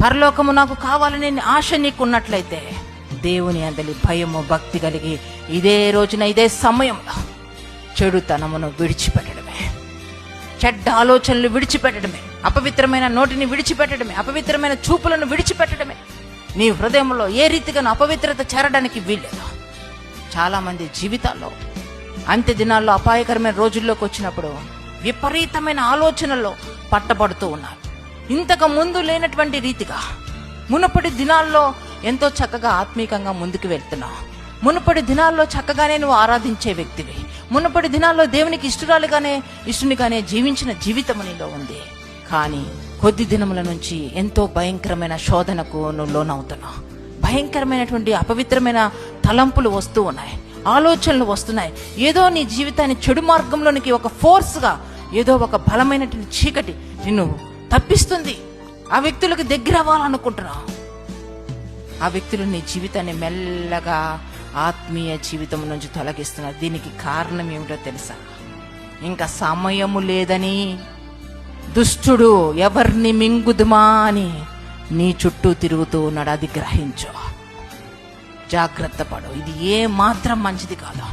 పరలోకము నాకు కావాలనే ఆశ నీకున్నట్లయితే దేవుని అందలి భయము భక్తి కలిగి ఇదే రోజున ఇదే సమయంలో చెడుతనమును విడిచిపెట్టడమే, చెడ్డ ఆలోచనలు విడిచిపెట్టడమే, అపవిత్రమైన నోటిని విడిచిపెట్టడమే, అపవిత్రమైన చూపులను విడిచిపెట్టడమే. నీ హృదయంలో ఏ రీతిగానూ అపవిత్రత చేరడానికి వీల్లేదు. చాలామంది జీవితాల్లో అంత్య దినాల్లో అపాయకరమైన రోజుల్లోకి వచ్చినప్పుడు విపరీతమైన ఆలోచనల్లో పట్టబడుతూ ఉన్నారు. ఇంతకు ముందు లేనటువంటి రీతిగా మునుపటి దినాల్లో ఎంతో చక్కగా ఆత్మీకంగా ముందుకు వెళ్తున్నావు. మునుపటి దినాల్లో చక్కగానే నువ్వు ఆరాధించే వ్యక్తివి. మునుపటి దినాల్లో దేవునికి ఇష్టునిగానే జీవించిన జీవితం నీలో ఉంది. కానీ కొద్ది దినముల నుంచి ఎంతో భయంకరమైన శోధనకు నువ్వు లోనవుతున్నావు. భయంకరమైనటువంటి అపవిత్రమైన తలంపులు వస్తూ ఉన్నాయి, ఆలోచనలు వస్తున్నాయి. ఏదో నీ జీవితాన్ని చెడు మార్గంలోనికి ఒక ఫోర్స్గా, ఏదో ఒక బలమైనటువంటి చీకటి నిన్ను తప్పిస్తుంది. ఆ వ్యక్తులకు దగ్గర అవ్వాలనుకుంటున్నావు. ఆ వ్యక్తులు నీ జీవితాన్ని మెల్లగా ఆత్మీయ జీవితం నుంచి తొలగిస్తున్నారు. దీనికి కారణం ఏమిటో తెలుసా? ఇంకా సమయము లేదని దుష్టుడు ఎవరిని మింగుదుమా అని నీ చుట్టూ తిరుగుతూ ఉన్నాడు. అది గ్రహించు, జాగ్రత్త పడు. ఇది ఏ మాత్రం మంచిది కాదు.